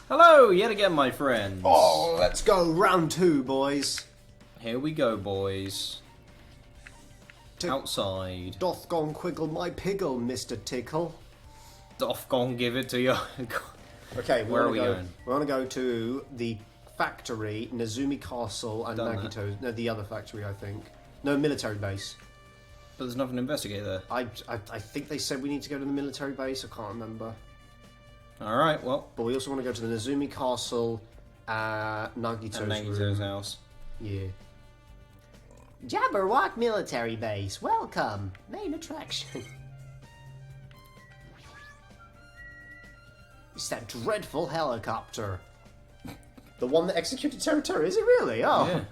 Hello, yet again, my friends. Oh, let's go. Round 2, boys. Here we go, boys. Outside. Doth gon quiggle my piggle, Mr. Tickle. Doth gon give it to you. Okay, where are we going? We want to go to the factory, Nezumi Castle, and Done Nagito. No, the other factory, I think. No, military base. But there's nothing to investigate there. I think they said we need to go to the military base. I can't remember. Alright, well. But we also want to go to the Nezumi Castle, Nagito's house. Yeah. Jabberwock military base. Welcome. Main attraction. It's that dreadful helicopter. The one that executed Territory, is it really? Oh. Yeah.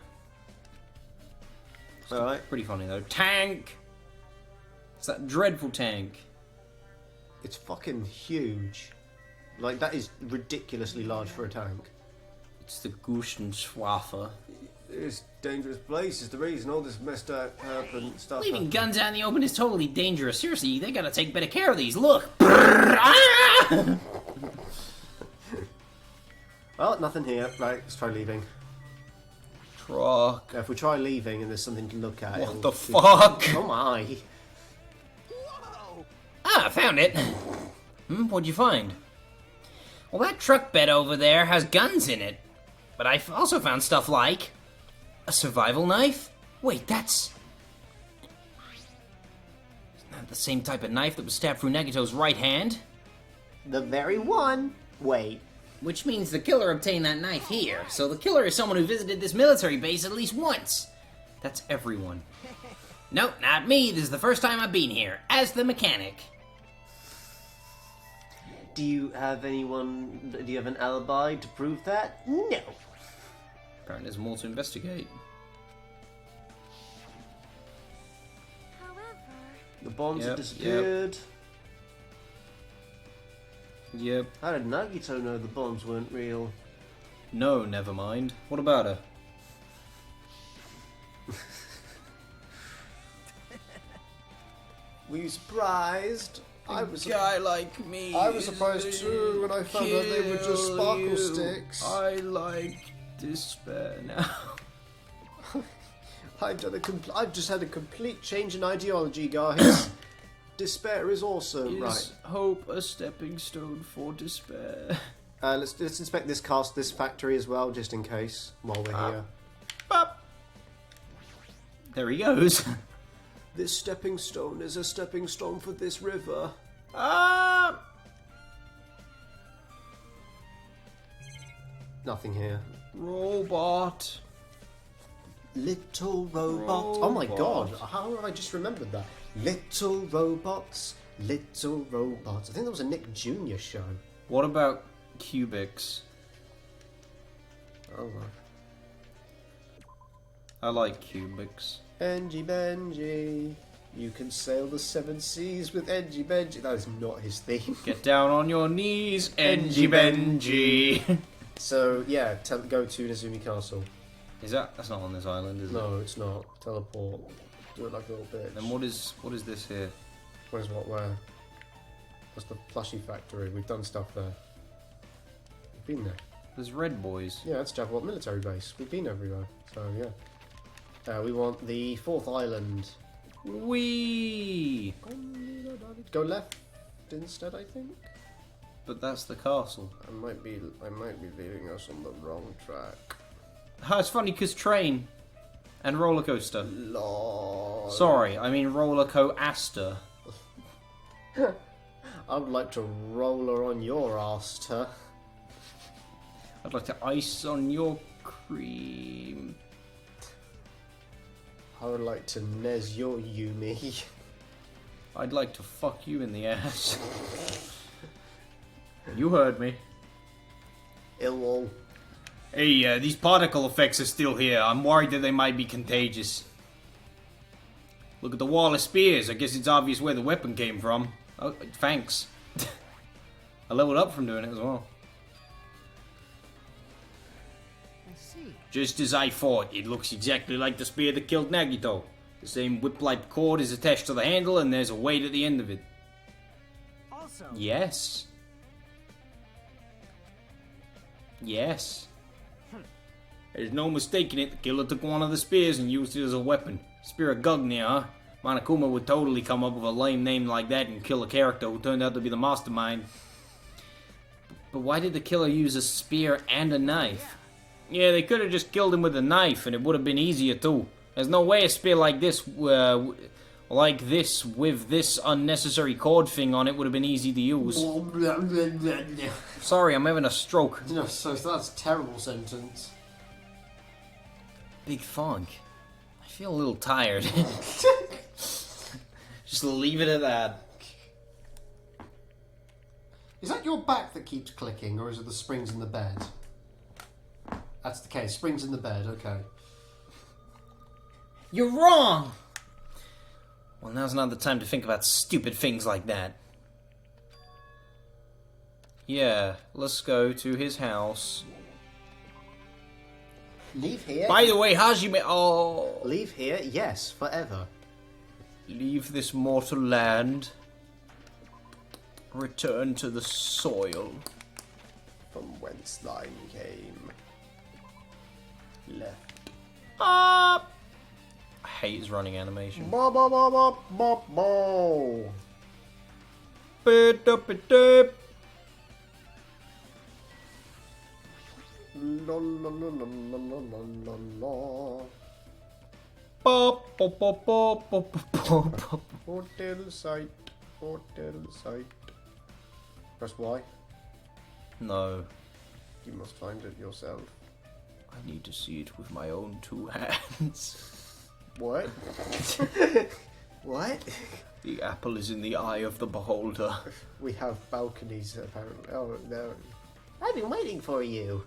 Alright. Pretty funny, though. Tank! It's that dreadful tank. It's fucking huge. Like, that is ridiculously large for a tank. It's the Guschenschwaffe. It's a dangerous place is the reason all this messed up and stuff. Leaving guns out in the open is totally dangerous. Seriously, they gotta take better care of these. Look! Well, nothing here. Right, let's try leaving. Truck. If we try leaving and there's something to look at... What the fuck? Oh my. Whoa! Ah, found it. What'd you find? Well, that truck bed over there has guns in it. But I also found stuff like... a survival knife? Wait, that's... Isn't that the same type of knife that was stabbed through Nagito's right hand? The very one. Wait. Which means the killer obtained that knife here. So the killer is someone who visited this military base at least once. That's everyone. Nope, not me. This is the first time I've been here, as the mechanic. Do you have an alibi to prove that? No. Apparently there's more to investigate. However, The bombs have Yep, disappeared. Yep. How did Nagito know the bombs weren't real? No, never mind. What about her? Were you surprised? I was like me. I was surprised too when I found out they were just sparkle sticks. I like despair now. I've just had a complete change in ideology, guys. Despair is awesome, Is right? hope a stepping stone for despair? Let's inspect this factory as well, just in case while we're here. Bop. There he goes. This stepping stone is a stepping stone for this river. Ah! Nothing here. Robot. Little robots. Oh my god, how have I just remembered that? Little robots, little robots. I think that was a Nick Jr. show. What about cubics? Oh well. I like cubics. Benji, you can sail the seven seas with Benji. That is not his theme. Get down on your knees, Enji Benji. So yeah, go to Nezumi Castle. That's not on this island, is it? No, it's not. Teleport. Do it like a little bitch. Then what is this here? Where's what where? What's the plushie factory? We've done stuff there. We've been there. There's red boys. Yeah, that's Jabberwock military base. We've been everywhere. So yeah. We want the fourth island. Wee. Go left instead, I think. But that's the castle. I might be leading us on the wrong track. It's funny because train and roller coaster. Lord. Sorry, I mean roller coaster. I would like to roller on your ass, huh? I'd like to ice on your cream. I would like to Nez your Yumi. I'd like to fuck you in the ass. You heard me. Illol. Hey, these particle effects are still here. I'm worried that they might be contagious. Look at the wall of spears. I guess it's obvious where the weapon came from. Oh, thanks. I leveled up from doing it as well. I see. Just as I thought, it looks exactly like the spear that killed Nagito. The same whip-like cord is attached to the handle and there's a weight at the end of it. Also, Yes. Yes. There's no mistaking it. The killer took one of the spears and used it as a weapon. Spear of Gugnir, huh? Monokuma would totally come up with a lame name like that and kill a character who turned out to be the mastermind. But why did the killer use a spear and a knife? Yeah, they could have just killed him with a knife and it would have been easier too. There's no way a spear like this with this unnecessary cord thing on it would have been easy to use. Sorry, I'm having a stroke. No, so that's a terrible sentence. Big Funk. I feel a little tired. Just leave it at that. Is that your back that keeps clicking, or is it the springs in the bed? That's the case. Springs in the bed, okay. You're wrong! Well, now's not the time to think about stupid things like that. Yeah, let's go to his house. Leave here? By the way, Hajime... Oh... Leave here? Yes, forever. Leave this mortal land. Return to the soil. From whence thine came. Left. Up! I hate his running animation. Ba ba ba ba ba ba. Ba-da-ba-da. La la la la la la la la. Ba-ba-ba-ba-ba-ba-ba. Hotel site. Hotel site. Press Y. No, You must find it yourself. I need to see it with my own two hands. What? What? The apple is in the eye of the beholder. We have balconies apparently. Oh no. I've been waiting for you.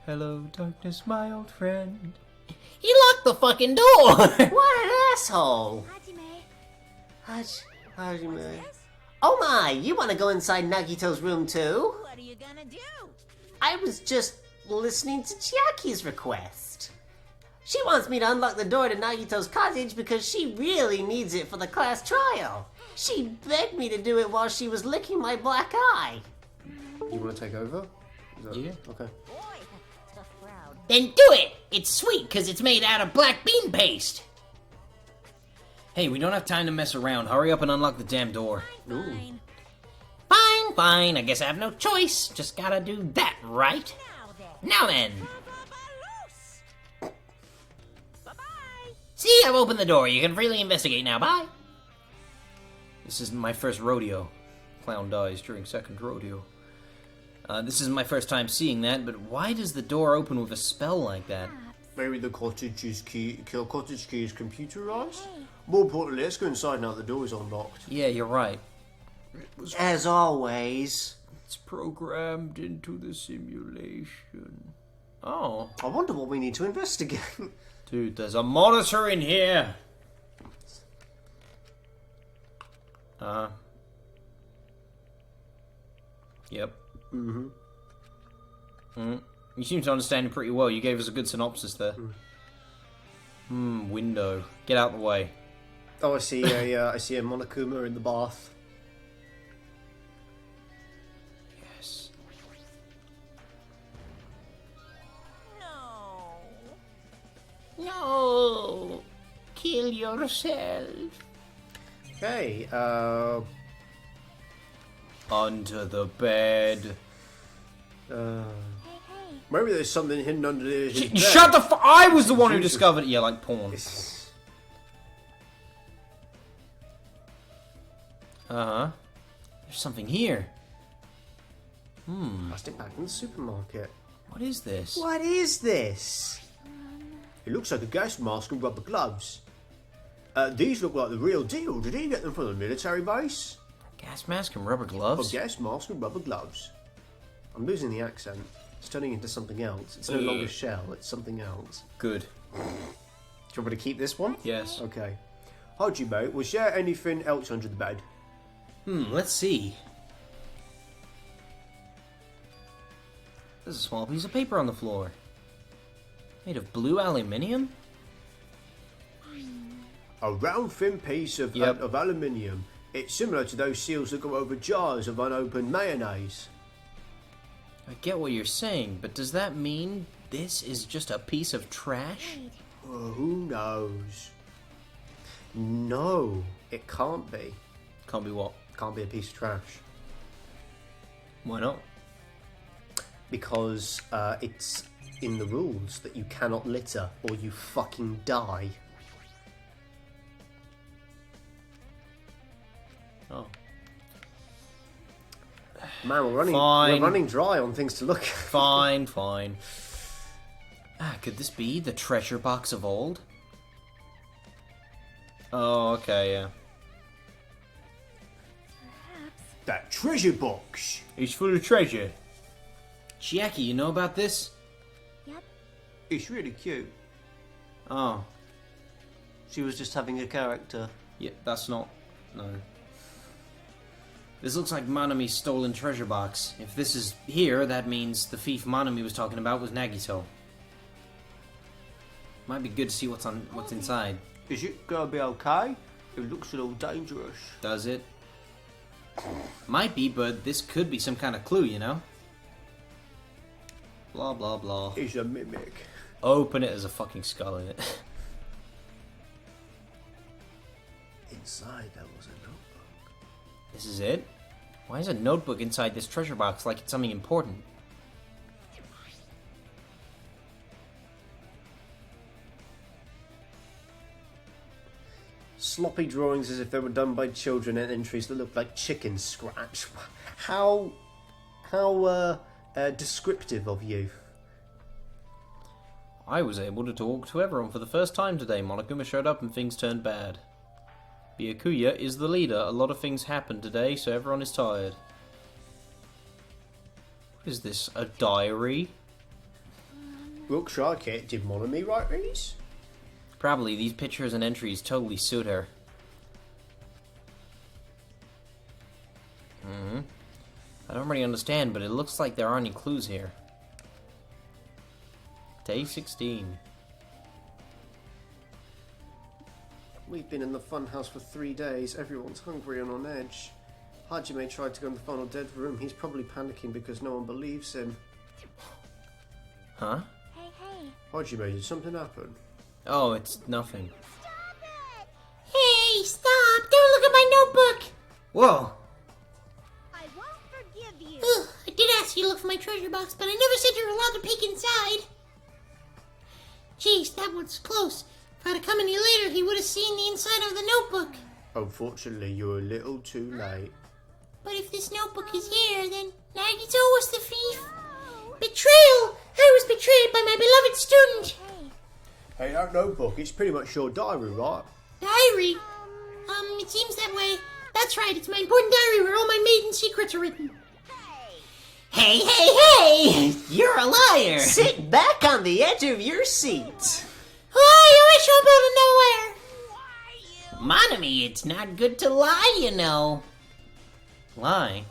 Hello, darkness, my old friend. He locked the fucking door! What an asshole! Hajime. Hajime. Oh my, you want to go inside Nagito's room too? What are you gonna do? I was just listening to Chiaki's request. She wants me to unlock the door to Nagito's cottage because she really needs it for the class trial. She begged me to do it while she was licking my black eye. You want to take over? Yeah. Okay. Boy, tough crowd. Then do it! It's sweet because it's made out of black bean paste. Hey, we don't have time to mess around. Hurry up and unlock the damn door. Fine. Fine, fine. I guess I have no choice. Just gotta do that, right? Now then. Now then. Loose. Bye-bye. See, I've opened the door. You can freely investigate now. Bye. This is my first rodeo. Clown dies during second rodeo. This is my first time seeing that, but why does the door open with a spell like that? Maybe the cottage key is computerized? More importantly, let's go inside now the door is unlocked. Yeah, you're right. As always. It's programmed into the simulation. Oh. I wonder what we need to investigate. Dude, there's a monitor in here! Yep. You seem to understand it pretty well. You gave us a good synopsis there. Window. Get out the way. Oh, I see a Monokuma in the bath. Yes. No. No! Kill yourself. Okay, Under the bed. Hey, hey. maybe there's something hidden under his bed. Shut the f- I was the one who discovered it. Yeah, like porn. Uh-huh. There's something here. Plastic bag in the supermarket. What is this? What is this? It looks like a gas mask and rubber gloves. These look like the real deal. Did he get them from the military base? Gas mask and rubber A gloves? gas mask and rubber gloves. I'm losing the accent. It's turning into something else. It's no longer shell, it's something else. Good. Do you want me to keep this one? Yes. Okay. Hajime, was there anything else under the bed? Let's see. There's a small piece of paper on the floor. Made of blue aluminium? A round thin piece of aluminium. It's similar to those seals that go over jars of unopened mayonnaise. I get what you're saying, but does that mean this is just a piece of trash? Wait. Oh, who knows? No, it can't be. Can't be what? Can't be a piece of trash. Why not? Because it's in the rules that you cannot litter or you fucking die. Oh. Man, we're Fine. running dry on things to look at. Fine, fine. Could this be the treasure box of old? Oh, okay, yeah. Perhaps. That treasure box. It's full of treasure. Chiaki, you know about this? Yep. It's really cute. Oh, She was just having a character. yeah, that's not... No. This looks like Manami's stolen treasure box. If this is here, that means the thief Manami was talking about was Nagito. Might be good to see what's inside. Is it gonna be okay? It looks a little dangerous. Does it? Might be, but this could be some kind of clue, you know? Blah, blah, blah. It's a mimic. Open it as a fucking skull in it. Inside there was a notebook. This is it? Why is a notebook inside this treasure box like it's something important? Sloppy drawings as if they were done by children and entries that looked like chicken scratch. How descriptive of you. I was able to talk to everyone for the first time today. Monokuma showed up and things turned bad. Byakuya is the leader. A lot of things happened today, so everyone is tired. What is this? A diary? Looks like it. Did Monami write these? Probably. These pictures and entries totally suit her. I don't really understand, but it looks like there aren't any clues here. Day 16. We've been in the funhouse for 3 days. Everyone's hungry and on edge. Hajime tried to go in the final dead room. He's probably panicking because no one believes him. Huh? Hey, hey. Hajime, did something happen? Oh, it's nothing. Stop it! Hey, stop! Don't look at my notebook! Whoa! I won't forgive you. Ugh, I did ask you to look for my treasure box, but I never said you were allowed to peek inside. Jeez, that one's close. If I'd have come any later, he would have seen the inside of the notebook. Unfortunately, you're a little too late. But if this notebook is here, then Nagito was the thief. Betrayal! I was betrayed by my beloved student. Hey, that notebook, it's pretty much your diary, right? Diary? It seems that way. That's right, it's my important diary where all my maiden secrets are written. Hey, hey, hey! You're a liar! Sit back on the edge of your seat. Oh, you always show up out of nowhere. Monami, it's not good to lie, you know. Lie?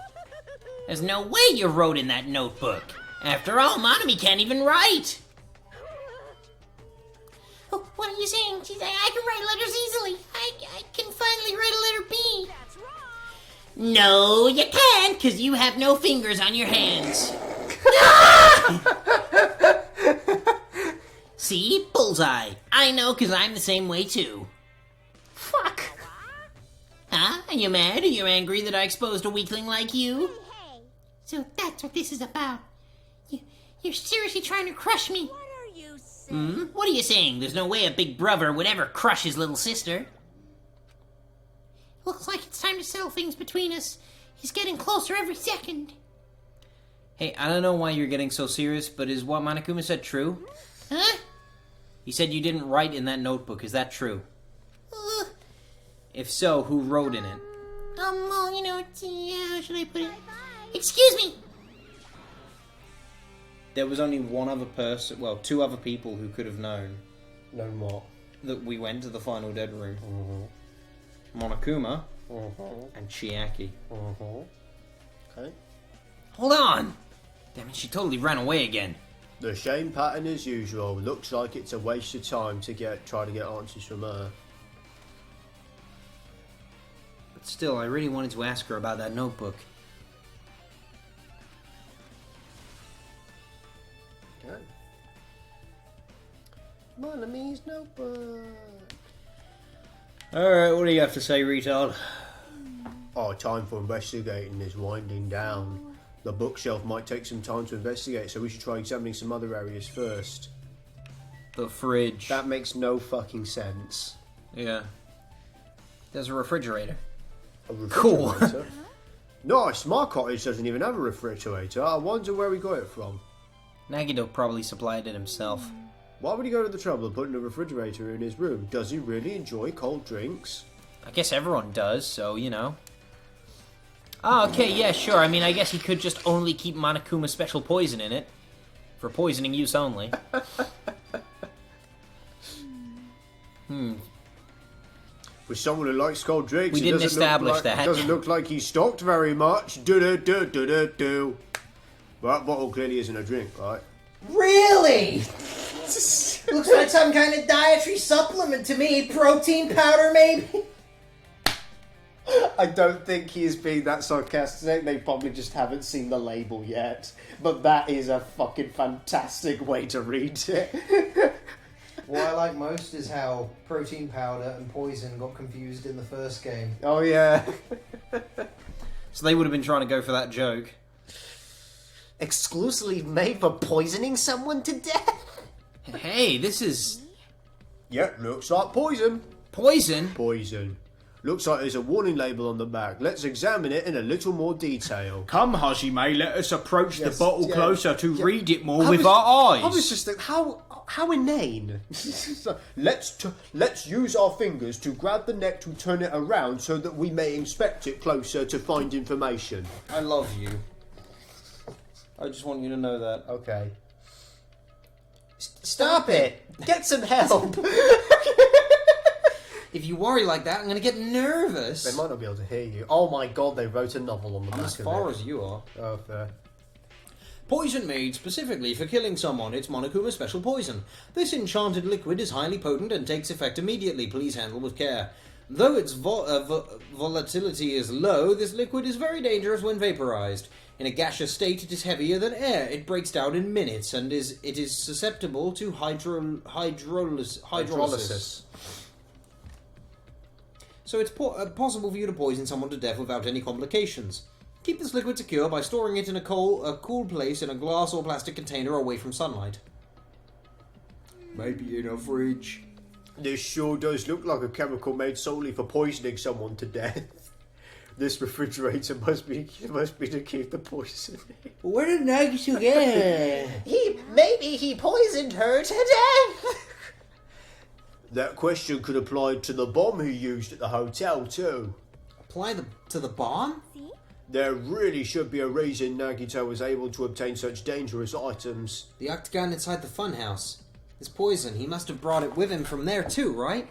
There's no way you wrote in that notebook. After all, Monami can't even write. Oh, what are you saying? Jeez, I can write letters easily. I can finally write a letter B. That's wrong. No, you can't, because you have no fingers on your hands. See? Bullseye. I know, because I'm the same way, too. Fuck. Huh? Are you mad? Are you angry that I exposed a weakling like you? Hey, So that's what this is about. You're seriously trying to crush me. what are you saying? What are you saying? There's no way a big brother would ever crush his little sister. Looks like it's time to settle things between us. He's getting closer every second. Hey, I don't know why you're getting so serious, but is what Monokuma said true? Huh? He said you didn't write in that notebook. Is that true? Ugh. If so, who wrote in it? Well, how should I put it? Excuse me! There was only one other person, well, two other people who could have known No more. that we went to the final dead room. Monokuma and Chiaki. Okay. Hold on! Damn it, she totally ran away again. The same pattern as usual. Looks like it's a waste of time to try to get answers from her. But still, I really wanted to ask her about that notebook. Okay. Monomy's notebook. Alright, what do you have to say, retard? Our time for investigating is winding down. The bookshelf might take some time to investigate, so we should try examining some other areas first. The fridge. That makes no fucking sense. Yeah. There's a refrigerator. A refrigerator? Nice, my cottage doesn't even have a refrigerator. I wonder where we got it from. Nagito probably supplied it himself. Why would he go to the trouble of putting a refrigerator in his room? Does he really enjoy cold drinks? I guess everyone does, so, you know. Oh, okay, yeah, sure. I mean, I guess he could just only keep Monokuma's special poison in it. For poisoning use only. For someone who likes cold drinks, We it didn't doesn't look establish like, that. It doesn't look like he's stocked very much. Do. Well, that bottle clearly isn't a drink, right? Really? Looks like some kind of dietary supplement to me. Protein powder, maybe? I don't think he is being that sarcastic. They probably just haven't seen the label yet. But that is a fucking fantastic way to read it. What I like most is how protein powder and poison got confused in the first game. Oh, yeah. So they would have been trying to go for that joke. Exclusively made for poisoning someone to death? Hey, this is... Yep, looks like poison. poison? Poison. Looks like there's a warning label on the back. Let's examine it in a little more detail. Come, Hajime, let us approach Yes, the bottle yeah, closer to yeah. read it more I with was- our eyes. I was just thinking, how inane. Let's use our fingers to grab the neck to turn it around so that we may inspect it closer to find information. I love you. I just want you to know that. Okay. Stop it! Get some help! If you worry like that, I'm gonna get nervous. They might not be able to hear you. Oh my god, they wrote a novel on the I'm back as of far it. as you are. Oh, fair. Poison made specifically for killing someone. It's Monokuma's special poison. This enchanted liquid is highly potent and takes effect immediately. Please handle with care. Though its volatility is low, this liquid is very dangerous when vaporized. In a gaseous state, it is heavier than air. It breaks down in minutes and it is susceptible to hydrolysis. So it's possible for you to poison someone to death without any complications. Keep this liquid secure by storing it in a cool place in a glass or plastic container away from sunlight. Maybe in a fridge. This sure does look like a chemical made solely for poisoning someone to death. This refrigerator must be to keep the poison in. Where did Nagito get it? Maybe he poisoned her to death! That question could apply to the bomb he used at the hotel too. Apply to the bomb? See? There really should be a reason Nagito was able to obtain such dangerous items. The octagon inside the funhouse. This poison, he must have brought it with him from there too, right?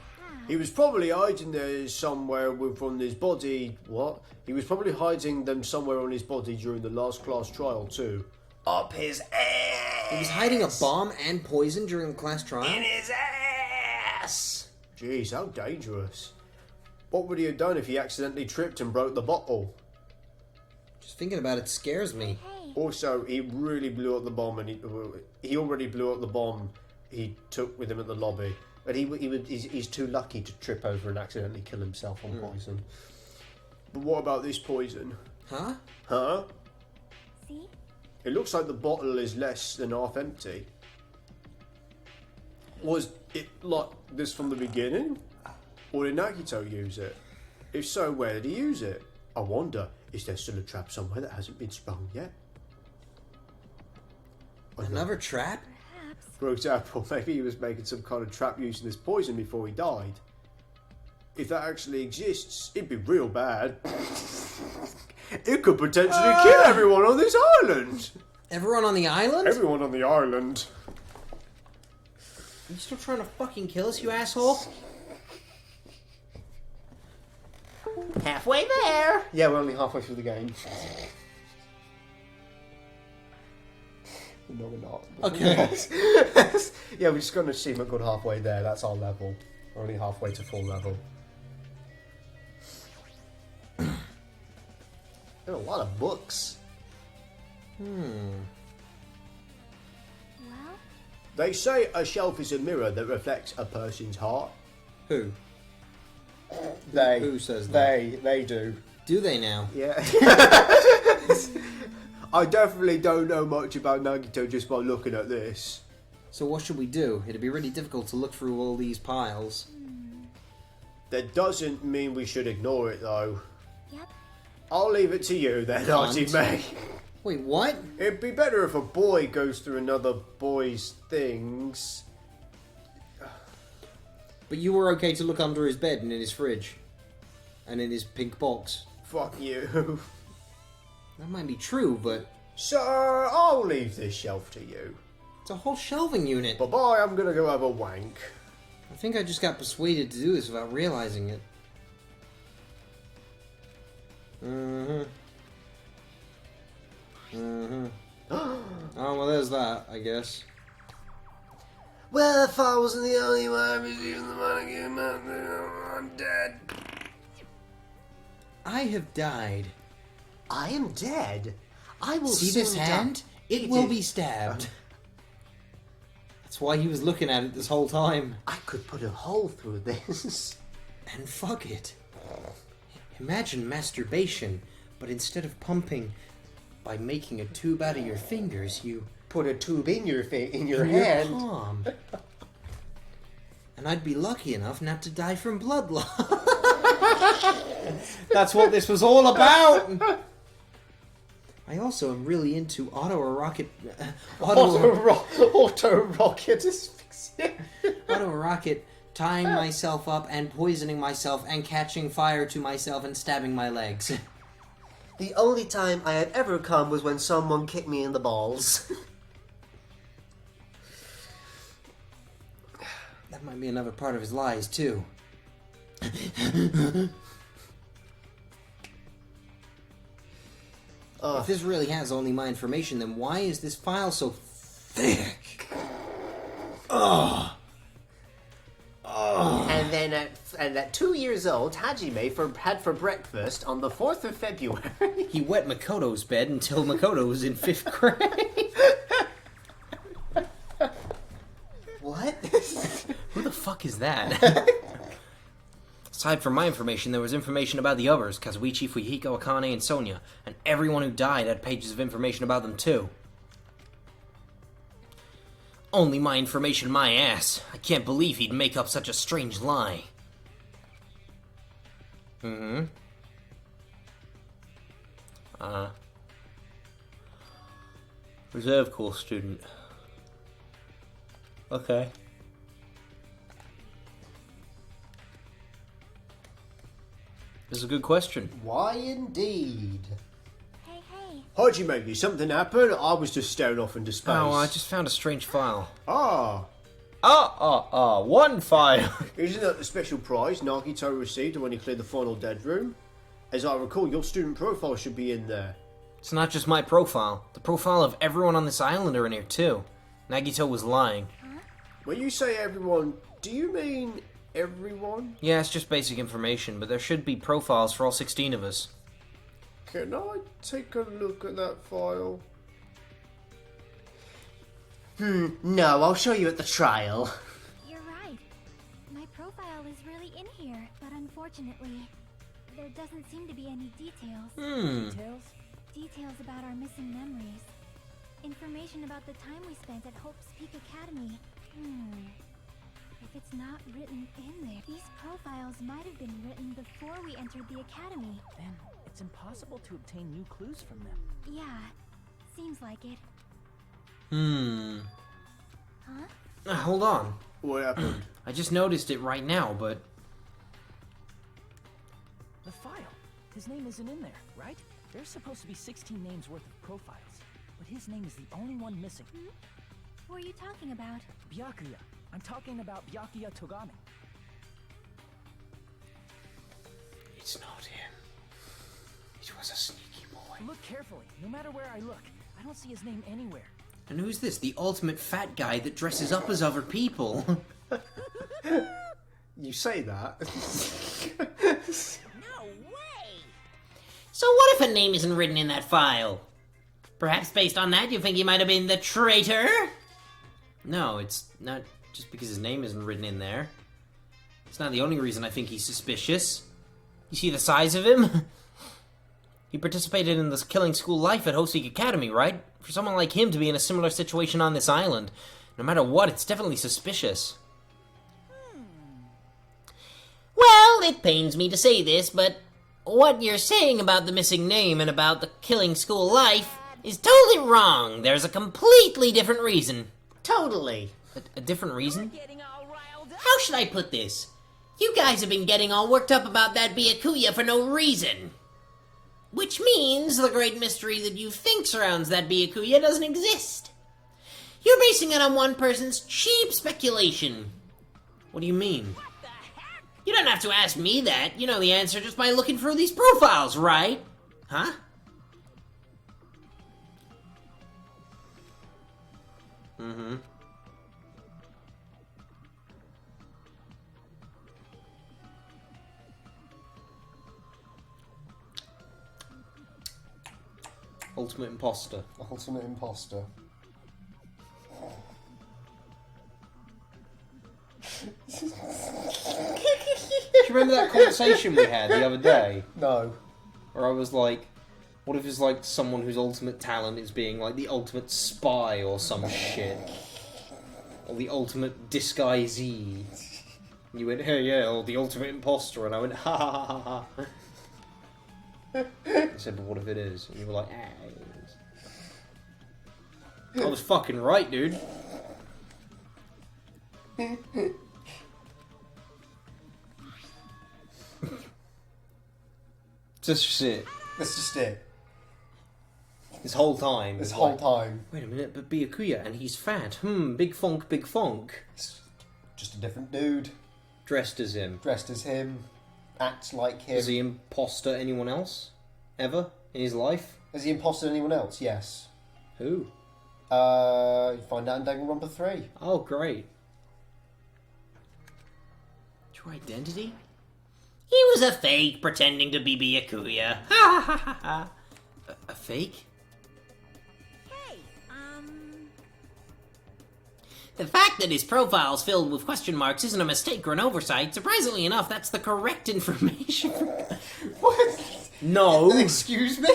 He was probably hiding there somewhere from his body. What? He was probably hiding them somewhere on his body during the last class trial too. Up his ass! He was hiding a bomb and poison during the class trial? In his ass! Jeez, how dangerous. What would he have done if he accidentally tripped and broke the bottle? Just thinking about it scares me. Also, he really blew up the bomb, and he already blew up the bomb he took with him at the lobby. But he's too lucky to trip over and accidentally kill himself on poison. But what about this poison? Huh? Huh? See? It looks like the bottle is less than half empty. Was it like this from the beginning? Or did Nagito use it? If so, where did he use it? I wonder, is there still a trap somewhere that hasn't been sprung yet? Another trap? For example, maybe he was making some kind of trap using this poison before he died. If that actually exists, it'd be real bad. It could potentially kill everyone on this island! Everyone on the island? Everyone on the island. Are you still trying to fucking kill us, you asshole? Halfway there! Yeah, we're only halfway through the game. No, we're not. Okay. Yeah, we're just going to assume we're good halfway there. That's our level. We're only halfway to full level. There are a lot of books. Well, They say a shelf is a mirror that reflects a person's heart. Who? They. Who says that? They do. Do they now? Yeah. I definitely don't know much about Nagito just by looking at this. So what should we do? It'd be really difficult to look through all these piles. That doesn't mean we should ignore it, though. Yep. I'll leave it to you then, Can't. Auntie May. Wait, what? It'd be better if a boy goes through another boy's things. But you were okay to look under his bed and in his fridge. And in his pink box. Fuck you. That might be true, but Sir, I'll leave this shelf to you. it's a whole shelving unit. Bye-bye, I'm gonna go have a wank. I think I just got persuaded to do this without realizing it. Oh, well, there's that, I guess. Well, if I wasn't the only one receiving the money, I'm dead. I have died. I am dead. I will See soon this hand? It He will did. be stabbed. That's why he was looking at it this whole time. I could put a hole through this. And fuck it. Imagine masturbation, but instead of pumping by making a tube out of your fingers, you Put a tube in your in hand. your palm. And I'd be lucky enough not to die from blood loss. That's what this was all about. I also am really into auto rocket asphyxia. auto rocket, tying myself up and poisoning myself and catching fire to myself and stabbing my legs. The only time I had ever come was when someone kicked me in the balls. That might be another part of his lies too. If this really has only my information, then why is this file so thick? And at 2 years old, Hajime had for breakfast on the 4th of February. He wet Makoto's bed until Makoto was in 5th grade. What? Who the fuck is that? Aside from my information, there was information about the others, Kazuichi, Fujihiko, Akane, and Sonia, and everyone who died had pages of information about them too. Only my information, my ass. I can't believe he'd make up such a strange lie. Reserve course student. Okay. This is a good question. Why indeed? Hey, hey. Hajime, did something happen? I was just staring off into space. Oh, I just found a strange file. One file. Isn't that the special prize Nagito received when he cleared the final dead room? As I recall, your student profile should be in there. It's not just my profile. The profile of everyone on this island are in here too. Nagito was lying. When you say everyone, do you mean everyone? Yeah, it's just basic information, but there should be profiles for all 16 of us. Can I take a look at that file? No, I'll show you at the trial. You're right. My profile is really in here, but unfortunately, there doesn't seem to be any details. Details? Details about our missing memories. Information about the time we spent at Hope's Peak Academy. If it's not written in there, these profiles might have been written before we entered the academy. Then it's impossible to obtain new clues from them. Yeah, seems like it. Huh? Hold on. What happened? I just noticed it right now, but... The file. His name isn't in there, right? There's supposed to be 16 names worth of profiles, but his name is the only one missing. Who are you talking about? Byakuya. I'm talking about Byakuya Togame. It's not him. It was a sneaky boy. Look carefully. No matter where I look, I don't see his name anywhere. And who's this? The ultimate fat guy that dresses up as other people. You say that. No way! So what if a name isn't written in that file? Perhaps based on that, you think he might have been the traitor? No, it's not just because his name isn't written in there. It's not the only reason I think he's suspicious. You see the size of him? He participated in this killing school life at Hope's Peak Academy, right? For someone like him to be in a similar situation on this island, no matter what, it's definitely suspicious. Well, it pains me to say this, but what you're saying about the missing name and about the killing school life is totally wrong. There's a completely different reason. Totally. A different reason? How should I put this? You guys have been getting all worked up about that Byakuya for no reason. Which means the great mystery that you think surrounds that Byakuya doesn't exist. You're basing it on one person's cheap speculation. What do you mean? You don't have to ask me that. You know the answer just by looking through these profiles, right? Huh? Mm-hmm. Ultimate imposter. Ultimate imposter. Do you remember that conversation we had the other day? No. Where I was like, what if it's like someone whose ultimate talent is being like the ultimate spy or some shit? Or the ultimate disguisee? And you went, hey, yeah, or the ultimate imposter. And I went, ha ha ha ha ha. I said, but what if it is? And you were like, ah, it is. I was fucking right, dude. Just it. That's just it. This whole time. This whole time. Wait a minute, but Byakuya, and he's fat. Big funk, big funk. It's just a different dude. Dressed as him. Dressed as him. Acts like him. Has he imposter anyone else? Ever? In his life? Has he imposted anyone else? Yes. Who? You find out in Danganronpa 3. Oh, great. True identity? He was a fake pretending to be Byakuya. Ha ha ha ha ha. A fake? Hey, The fact that his profile's filled with question marks isn't a mistake or an oversight. Surprisingly enough, that's the correct information. What? No. Excuse me?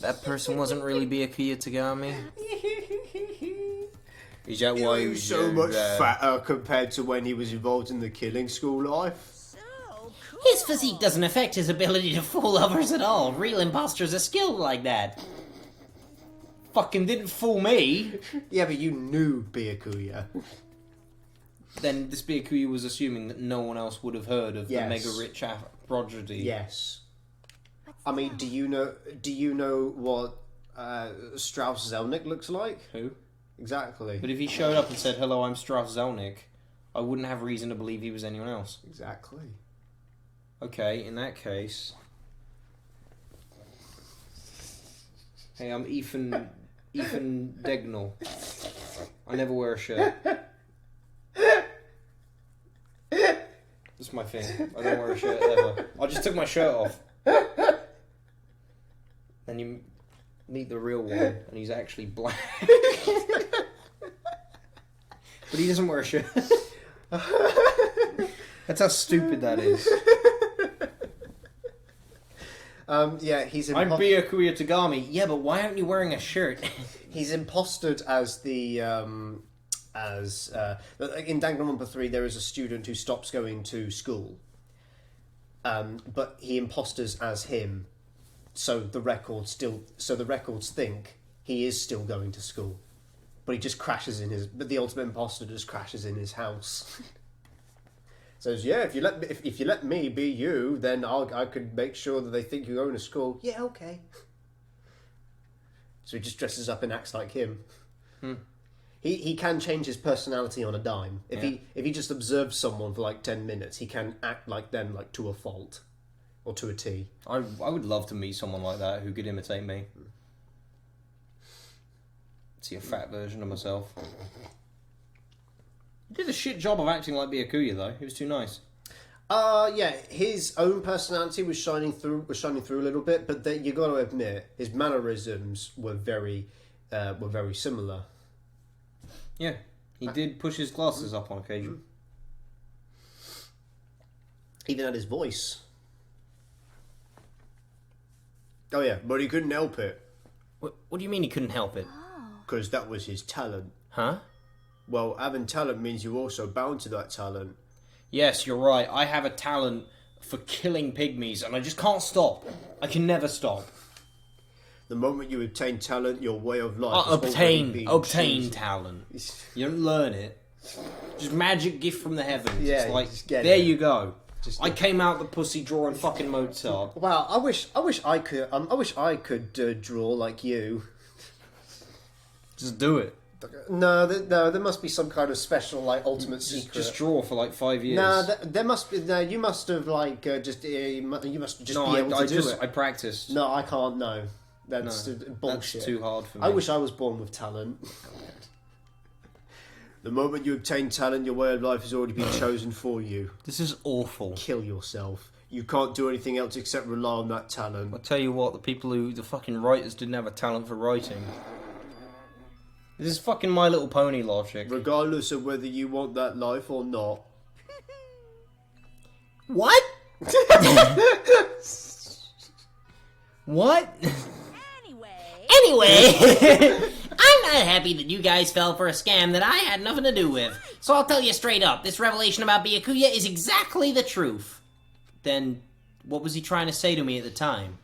That person wasn't really Byakuya Tagami? Is that why he was so much fatter compared to when he was involved in the killing school life? His physique doesn't affect his ability to fool others at all. Real imposters are skilled like that. Fucking didn't fool me. Yeah, but you knew Byakuya. Then this Byakuya was assuming that no one else would have heard of Yes. the mega rich prodigy. Yes. I mean, do you know what Strauss Zelnick looks like? Who? Exactly. But if he showed up and said, hello, I'm Strauss Zelnick, I wouldn't have reason to believe he was anyone else. Exactly. Okay, in that case... Hey, I'm Ethan Degnall. I never wear a shirt. That's my thing. I don't wear a shirt ever. I just took my shirt off. Then you meet the real one, and he's actually black. But he doesn't wear a shirt. That's how stupid that is. Yeah, he's I'm Byakuya Tagami. Yeah, but why aren't you wearing a shirt? He's impostered as the in Danganronpa 3 there is a student who stops going to school, but he imposters as him, so the records think he is still going to school, but he just crashes in his. But the ultimate imposter just crashes in his house. Says, yeah, if you let me be you, then I could make sure that they think you're going to school. Yeah, okay. So he just dresses up and acts like him. He can change his personality on a dime. If he just observes someone for like 10 minutes, he can act like them, like to a fault or to a T. I would love to meet someone like that who could imitate me. See a fat version of myself. He did a shit job of acting like Byakuya though. He was too nice. Yeah, his own personality was shining through a little bit, but you got to admit his mannerisms were very similar. Yeah, he did push his glasses up on occasion. Even had his voice. Oh yeah, but he couldn't help it What do you mean he couldn't help it? because that was his talent. Huh? Well, having talent means you're also bound to that talent. Yes, you're right. I have a talent for killing pygmies, and I just can't stop. I can never stop. The moment you obtain talent, your way of life is already being Obtain chosen. talent. You don't learn it. Just magic gift from the heavens. Yeah, it's like, just get there it. you go. Just I came out the pussy drawing fucking Mozart. Wow, I wish I could draw like you. Just do it. No, there must be some kind of special, like, ultimate secret. Just draw for like 5 years. No, there must be. No, you must have you must just No, be able to do it. I practiced. No, I can't. No, that's bullshit. That's too hard for me. I wish I was born with talent. The moment you obtain talent, your way of life has already been chosen for you. This is awful. Kill yourself. You can't do anything else except rely on that talent. I'll tell you what, the fucking writers didn't have a talent for writing. This is fucking My Little Pony logic. Regardless of whether you want that life or not. What? What? Anyway, I'm not happy that you guys fell for a scam that I had nothing to do with. So I'll tell you straight up, this revelation about Byakuya is exactly the truth. Then, what was he trying to say to me at the time?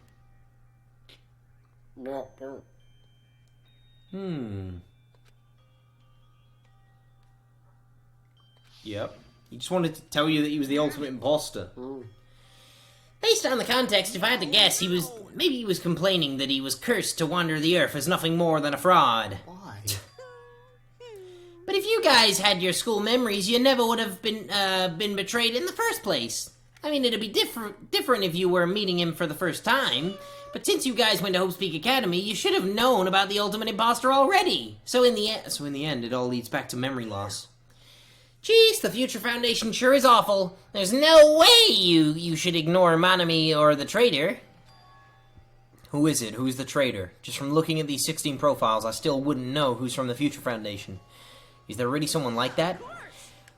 Yep. He just wanted to tell you that he was the ultimate imposter. Based on the context, if I had to guess, maybe he was complaining that he was cursed to wander the earth as nothing more than a fraud. Why? But if you guys had your school memories, you never would have been betrayed in the first place. I mean, it'd be different if you were meeting him for the first time. But since you guys went to Hope's Peak Academy, you should have known about the ultimate imposter already. So in the end, it all leads back to memory loss. Jeez, the Future Foundation sure is awful. There's no way you should ignore Manami or the traitor. Who is it? Who's the traitor? Just from looking at these 16 profiles, I still wouldn't know who's from the Future Foundation. Is there really someone like that?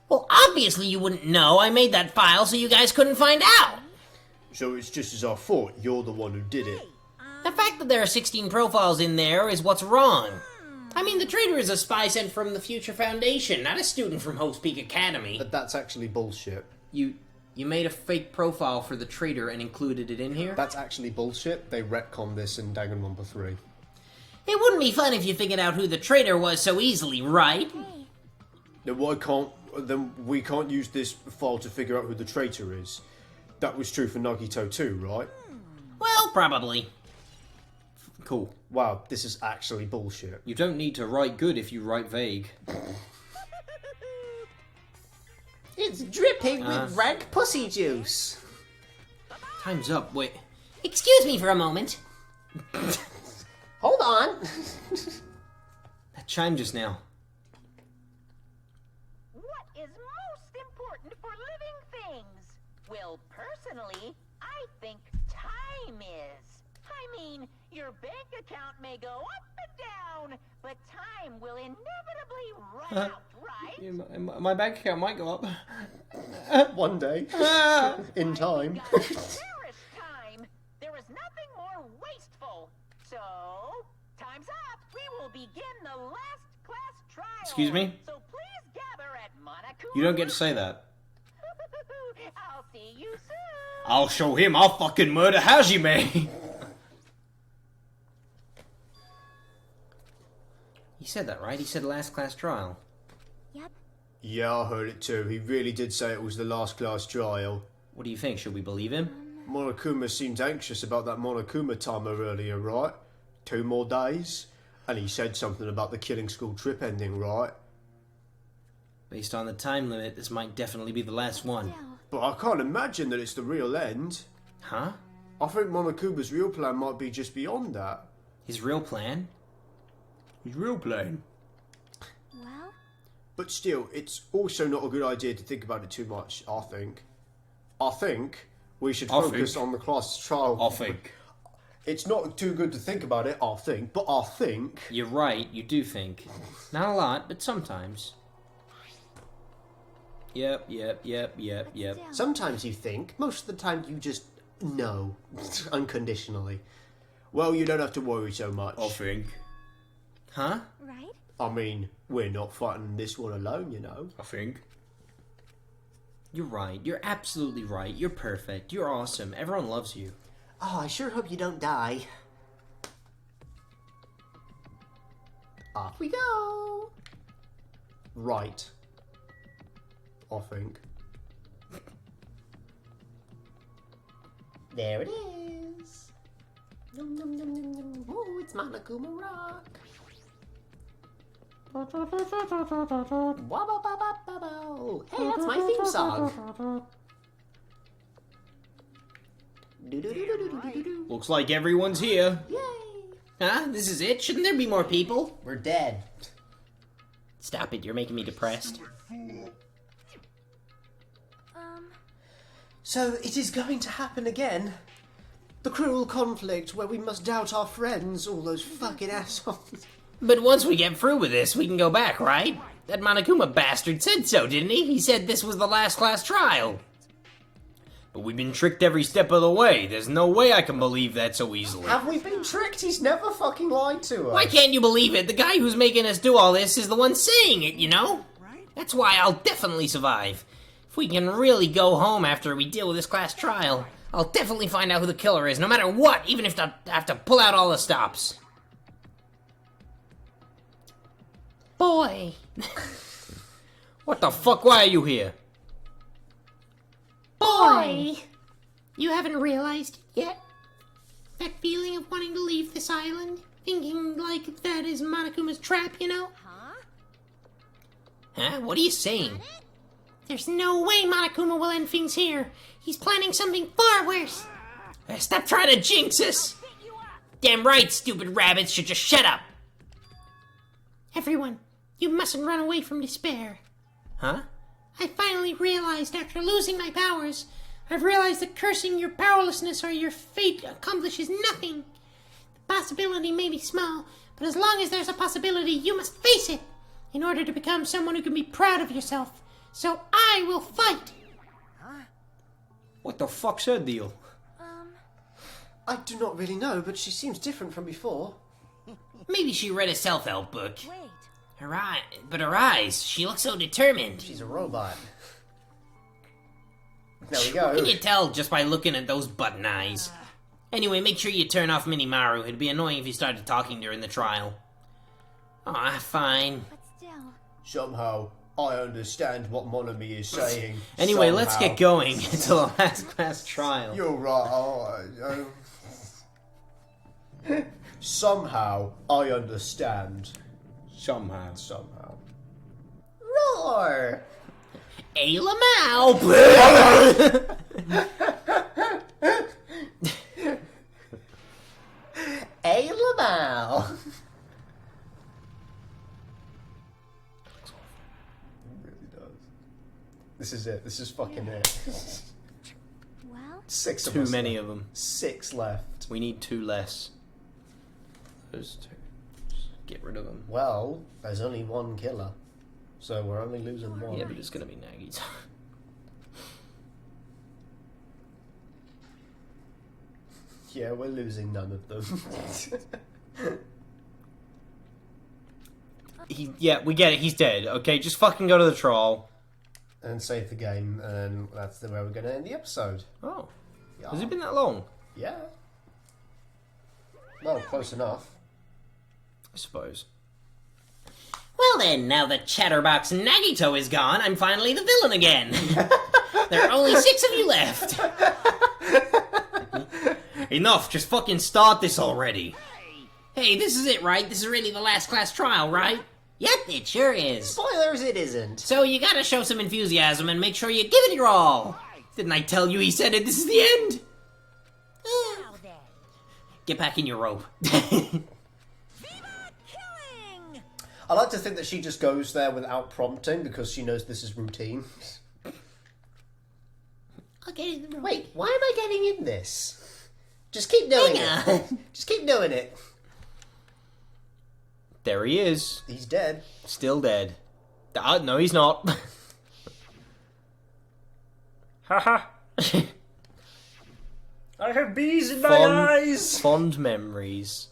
Well, obviously you wouldn't know. I made that file so you guys couldn't find out. So it's just as I thought. You're the one who did it. The fact that there are 16 profiles in there is what's wrong. I mean, the traitor is a spy sent from the Future Foundation, not a student from Hope's Peak Academy. But that's actually bullshit. You made a fake profile for the traitor and included it in here? That's actually bullshit. They retconned this in Danganronpa 3. It wouldn't be fun if you figured out who the traitor was so easily, right? Then we can't use this file to figure out who the traitor is. That was true for Nagito too, right? Well, probably. Cool. Wow, this is actually bullshit. You don't need to write good if you write vague. It's dripping with rank pussy juice. Time's up. Wait. Excuse me for a moment. Hold on. That chimed just now. What is most important for living things? Well, personally, I think time is. I mean, your bank account may go up and down, but time will inevitably run out, right? Yeah, my bank account might go up. One day. In time. You gotta cherish time. There is nothing more wasteful. So, time's up. We will begin the last class trial. Excuse me? So please gather at Monokuma. You don't get to say that. I'll see you soon. I'll show him I'll fucking murder Hajime! He said that, right? He said last class trial. Yep. Yeah, I heard it too. He really did say it was the last class trial. What do you think? Should we believe him? Monokuma seemed anxious about that Monokuma timer earlier, right? 2 more days? And he said something about the killing school trip ending, right? Based on the time limit, this might definitely be the last one. Still. But I can't imagine that it's the real end. Huh? I think Monokuma's real plan might be just beyond that. His real plan? He's real plain. Well, But still, it's also not a good idea to think about it too much, I think. I think we should focus on the class trial. I think. It's not too good to think about it, I think, but I think... You're right, you do think. Not a lot, but sometimes. Yep. still. Sometimes you think, most of the time you just know, unconditionally. Well, you don't have to worry so much. I think. Huh? Right? I mean, we're not fighting this one alone, you know. I think. You're right, you're absolutely right. You're perfect, you're awesome, everyone loves you. Oh, I sure hope you don't die. Off we go! Right. I think. There it is. Nom, nom, nom, nom, nom. Oh, it's Monokuma Rock. Wabba-ba-ba-ba-ba. Hey, that's my theme song. Do-do-do-do-do-do-do. Looks like everyone's here. Yay! Huh? This is it? Shouldn't there be more people? We're dead. Stop it, you're making me depressed. So it is going to happen again. The cruel conflict where we must doubt our friends, all those fucking assholes. But once we get through with this, we can go back, right? That Monokuma bastard said so, didn't he? He said this was the last class trial. But we've been tricked every step of the way. There's no way I can believe that so easily. Have we been tricked? He's never fucking lied to us. Why can't you believe it? The guy who's making us do all this is the one saying it, you know? That's why I'll definitely survive. If we can really go home after we deal with this class trial, I'll definitely find out who the killer is, no matter what, even if I have to pull out all the stops. Boy. What the fuck? Why are you here? Boy! You haven't realized it yet? That feeling of wanting to leave this island? Thinking like that is Monokuma's trap, you know? Huh? What are you saying? There's no way Monokuma will end things here. He's planning something far worse. Stop trying to jinx us! Damn right, stupid rabbits should just shut up! Everyone, you mustn't run away from despair. Huh? I finally realized after losing my powers, I've realized that cursing your powerlessness or your fate accomplishes nothing. The possibility may be small, but as long as there's a possibility, you must face it in order to become someone who can be proud of yourself. So I will fight! What the fuck's her deal? I do not really know, but she seems different from before. Maybe she read a self-help book. Wait. Her eyes, she looks so determined. She's a robot. There we How can go. you tell just by looking at those button eyes? Anyway, make sure you turn off Minimaru. It'd be annoying if you started talking during the trial. Aw, fine. But still. Somehow, I understand what Monomi is saying. Anyway, let's Somehow. get going into the last class trial. You're right. Somehow, I understand. Somehow. Somehow. Roar! Hey, Lamau! Hey, Lamau! It really does. This is it. This is fucking it. Well, 6 of Too us many left. of them. 6 left. We need 2 less. Those 2. Just get rid of them. Well, there's only 1 killer. So we're only losing 1. Yeah, but it's gonna be Naggy's. Yeah, we're losing none of them. Yeah, we get it. He's dead. Okay, just fucking go to the trial. And save the game, and that's where we're going to end the episode. Oh, Yeah. has it been that long? Yeah. Well, close enough. I suppose. Well then, now that Chatterbox Nagito is gone, I'm finally the villain again. There are only 6 of you left. Enough. Just fucking start this already. Hey, this is it, right? This is really the last class trial, right? Yep, it sure is. Spoilers, it isn't. So you gotta show some enthusiasm and make sure you give it your all. Didn't I tell you he said it? This is the end. now then. Get back in your rope. Viva killing! I like to think that she just goes there without prompting because she knows this is routine. I'll get in the room. Wait, why am I getting in this? Just keep doing it. Just keep doing it. There he is. He's dead. Still dead. No, he's not. Haha. I have bees in my eyes. Fond memories.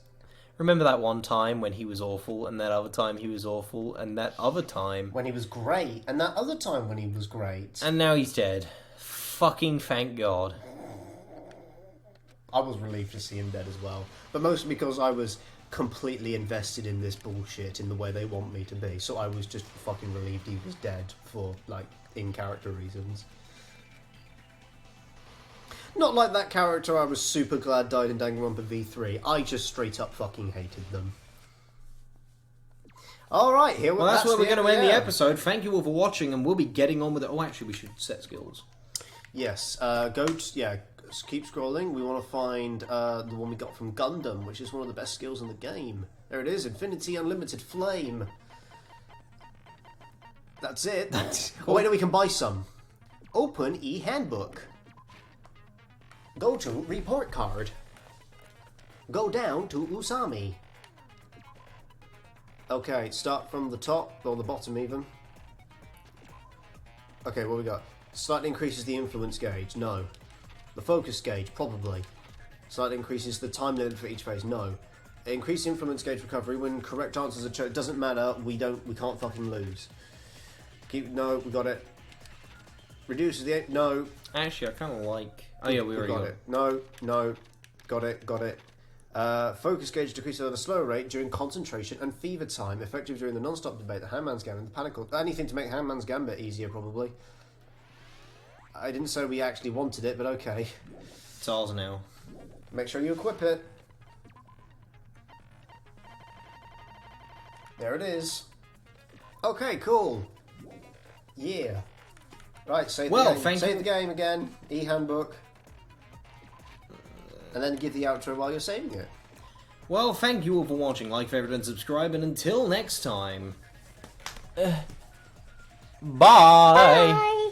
Remember that one time when he was awful, and that other time he was awful, and that other time... When he was great, and that other time when he was great. And now he's dead. Fucking thank God. I was relieved to see him dead as well. But mostly because I was completely invested in this bullshit in the way they want me to be. So I was just fucking relieved he was dead for, like, in-character reasons. Not like that character I was super glad died in Danganronpa V3. I just straight up fucking hated them. Alright, here we go. Well, that's where we're going to end the episode. Thank you all for watching, and we'll be getting on with it. Oh, actually, we should set skills. Yes, keep scrolling. We want to find the one we got from Gundam, which is one of the best skills in the game. There it is, Infinity Unlimited Flame. That's it. Oh, wait, no, we can buy some. Open e-handbook. Go to report card. Go down to Usami. Okay, start from the top, or the bottom even. Okay, what we got? Slightly increases the influence gauge. No. The focus gauge, probably. Slightly increases the time limit for each phase. No. Increase influence gauge recovery when correct answers are chosen. It doesn't matter. We can't fucking lose. No, we got it. Reduces the no. Actually, I kind of like. Oh yeah, we already got it. No, got it. Focus gauge decreases at a slower rate during concentration and fever time, effective during the non-stop debate, the Hangman's Gambit, the panic. Anything to make Hangman's Gambit easier, probably. I didn't say we actually wanted it, but okay. It's ours now. Make sure you equip it. There it is. Okay, cool. Yeah. Right, save the game again. E-handbook. And then give the outro while you're saving it. Well, thank you all for watching. Like, favorite, and subscribe. And until next time. Bye. Bye.